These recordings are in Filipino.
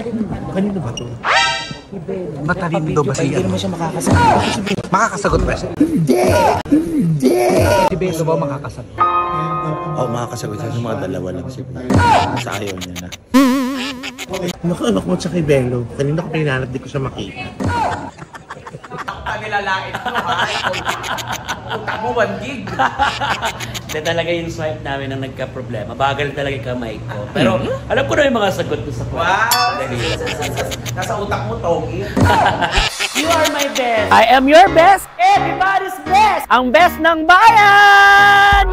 Kanino ba ito? Matalino ba siya? Hindi naman siya makakasagot. Makakasagot ba siya? Hindi! Si Beto ba makakasagot? Oo, makakasagot siya. Yung mga dalawa lang siguro. Sa ayaw niya na. Naku, anak mo sa kay Bello. Kanina ko pinanap, di ko siya makita. Nilalait mo, ha? Utak mo, 1 gig. Hindi talaga yung swipe namin ang nagka-problema. Bagal talaga yung kamay ko. Pero alam ko na yung mga sagot ko sa question. Wow! Nasa utak mo, Togi. You are my best. I am your best. Everybody's best. Ang best ng bayan!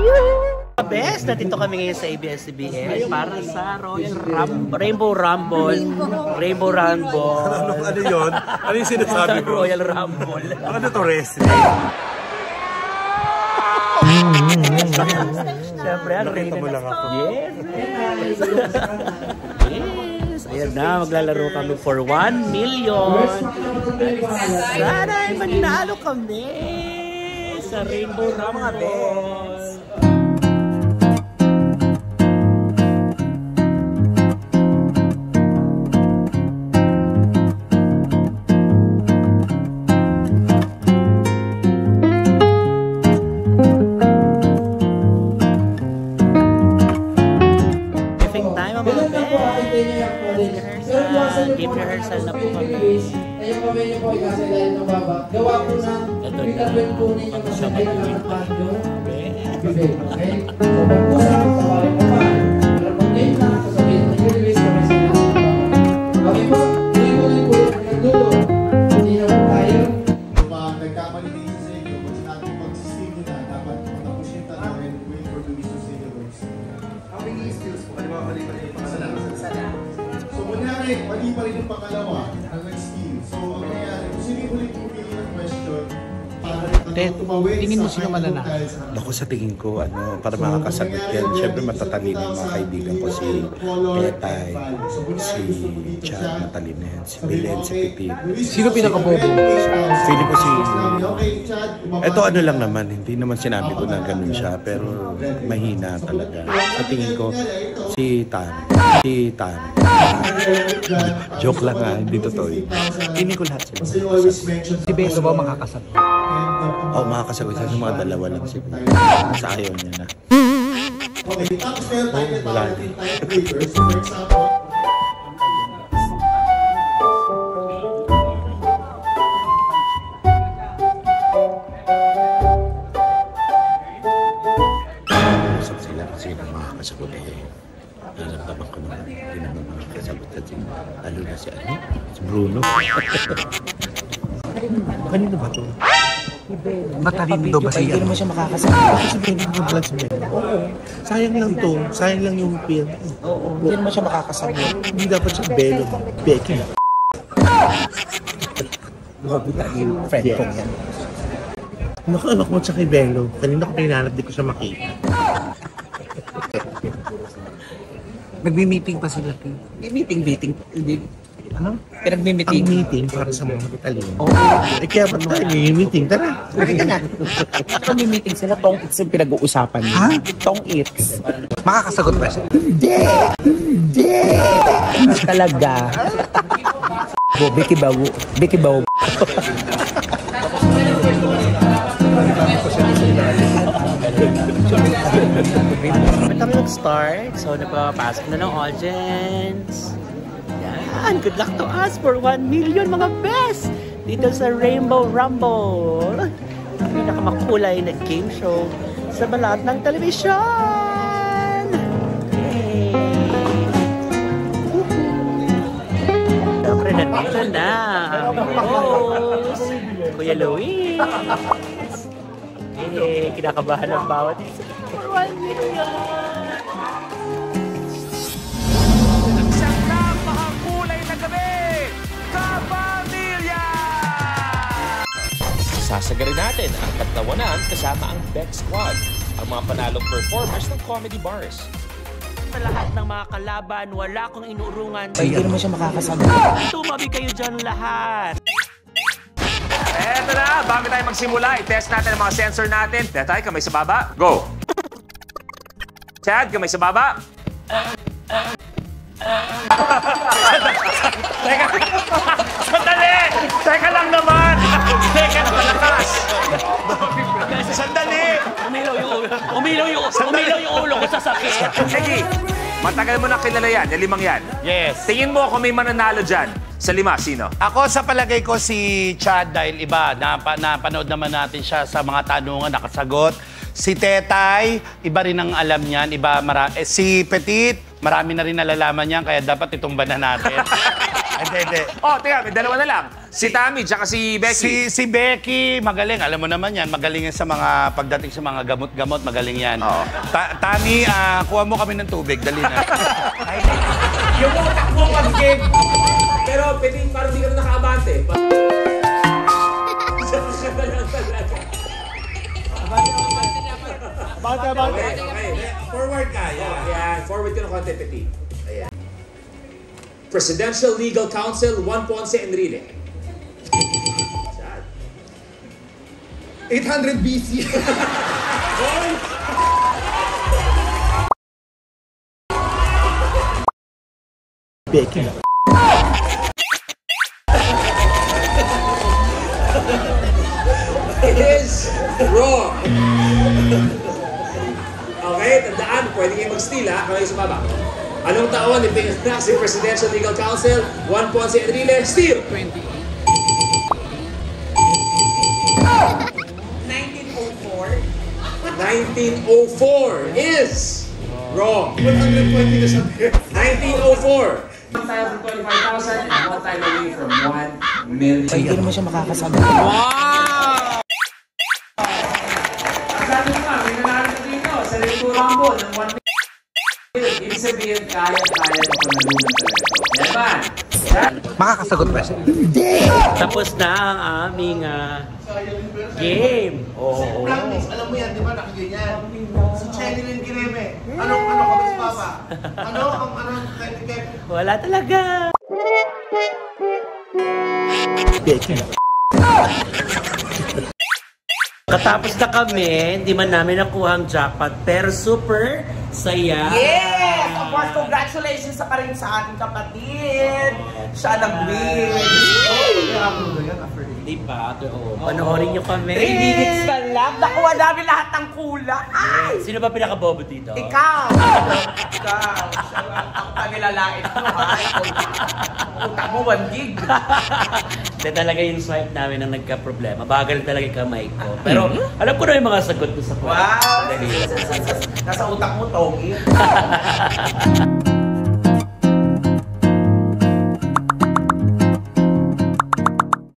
Best, natito kami ngayon sa ABS-CBN para sa Rainbow Rumble. Rainbow Rumble. Ano yun? Ano yung sinasabi mo? Royal Rumble. Ano to, wrestling? Siyempre, ano rin mo lang ako. Yes. Yes. Ayan na, maglalaro kami for 1 million. Sana ay manalo kami sa Rainbow Rumble. Game rehearsal na po kami. Ayun kami niyo po, ikasa ilalim ng baba. Gawa po ng intervene po ninyo kasi kailangan tayo. Okay? So, pag-usap, sabarin mo pa. Pero pag game na, sasabihin na i-release kami sa ilalim ng baba. Okay po? Tuloy-tuloy po. Nagdulo. Hindi na po tayo. Kung nagkamali din sa inyo, kung sinabi mag-system nyo na, dapat matapusin na namin wait for the mission sa inyo. How many skills po? Halimbawa, mali-mali yung pangalawa. So, kunyari, mali pa rin yung pangalawa ang nag-skill. So, ang nangyayari, kung sino yung ulit pumili ng question, tingin mo sino mananalo? Ako sa tingin ko, para makakasagot yan, syempre matatalino yung mga kaibigan ko, si Petay, si Chad, matalino yan, si Belen, si Pipit. Sino pinakabobo? Feeling ko si... Ito ano lang naman, hindi naman sinabi ko na ganun siya, pero mahina talaga. Sa tingin ko, si Tan. Si Tan. Joke lang nga, hindi totoo yun. Tingin ko lahat sila. Si Beto ba makakasagot? Oo, makakasagot siya. Yung mga dalawa lang siguro. Sa ayaw niya na. Okay, tapos meron tayo na tawag natin tiebreakers. For example, sila kasi yung makakasagot naramdaman ko naman, hindi naman makakasagot kasi lalo na si Bruno. Kanino ba ito? Matalino ba siya? Hindi naman siya makakasagot. Kasi Bruno mo lang si Bella. Oo. Sayang lang to. Sayang lang yung pin. Oo, hindi naman siya makakasagot. Hindi dapat siya Bello. Becky. Mabuta yung friend ko yan. Naku, anak mo sa kay Bello. Kanina ko pinanap, di ko siya makita. Nagmi-meeting pa sila. Meeting. Ano? Pinag-meeting. Ang meeting para sa mga matalino. Oo. Kaya ba't tayo may meeting? Tara. Bakit ka na? Kami meeting sila, tong its yung pinag-uusapan niya. Ha? Tong its. Makakasagot ba siya? Hindi talaga. Becky Bawo. Kami nag-start, so napapasok na ng audience. Yan, good luck to us for 1 million mga best dito sa Rainbow Rumble. Ang pinakamakulay na game show sa balat ng telebisyon. Yay! Siyempre nandito na ang host, Kuya Luis. Kinakabahan ang bawat isa. For 1 million! Isang napakakulay na gabi! Kapamilya! Sasagarin natin ang katlawanan kasama ang Beck Squad, ang mga panalong performers ng comedy bars. Sa lahat ng mga kalaban, wala akong inuurungan. Hindi naman siya makakasagot. Tumabi kayo dyan lahat! Eto na, bago tayo magsimula, i-test natin ang mga sensor natin. Tetay, kamay sa baba. Go! Chad, kamay sa baba. sasakit. Sige, matagal mo na kilala yan, yung limang yan. Yes. Tingin mo kung may mananalo dyan. Sa lima, sino? Ako sa palagay ko si Chad dahil iba, napanood naman natin siya sa mga tanungan, nakasagot. Si Tetay, iba rin ang alam niyan, si Petit, marami na rin nalalaman niyan, kaya dapat itumba na natin. Hindi. Oh, teka, may dalawa na lang. Si Tammy, tsaka si Becky. Si Becky, magaling. Alam mo naman yan, magaling yan sa mga, pagdating sa mga gamot-gamot, magaling yan. Oo. Tammy, kuha mo kami ng tubig, dali na. Yung mga takbo pag-game. Pero pwede, parang di ka na nakaabante. Abante. Okay. Forward ka, yan. Forward ka ng konti, Petit. Ayan. Presidential Legal Counsel, Juan Ponce Enrile. 800 BC. Becky. It is wrong. Okay, tandaan, pwede kayo mag-steal ha, kamay sa baba. Anong taon ipinanganak si Presidential Legal Counsel Juan Ponce Enrile? Steal! 1904 is wrong. 120 na sabi. 1904. 1,025,000 and one time away from 1 million. Hindi naman siya makakasagot. Sabi ko nga, may nanalo dito sa Rito Rumble ng 1 million. Ibig sabihin, kaya-kaya ko panalunan talaga ito. Yaman! Makakasagot ba siya? Tapos na ang aming game. Oo. Practice, alam mo yan, di ba nakaganyan? Si Chenilyn Kireme. Anong kabis papa? Anong kaya Wala talaga. Katapos na kami, hindi man namin nakuha ang jackpot, pero super saya. Yes! Of course, congratulations sa pa rin sa ating kapatid. Siya nag-win. Di ba? Oo. Panoorin nyo kami. 3 minutes pa lang. Nakuha namin lahat ng kulang. Ay! Sino ba pinakabobo dito? Ikaw! Ikaw! Ako pa nilalait mo, ha? Utang mo 1 gig. Hindi talaga yung swipe namin ang nagka-problema. Bagal talaga yung kamay ko. Pero alam ko na yung mga sagot ko sa Wow! Nasa utak mo, Togi.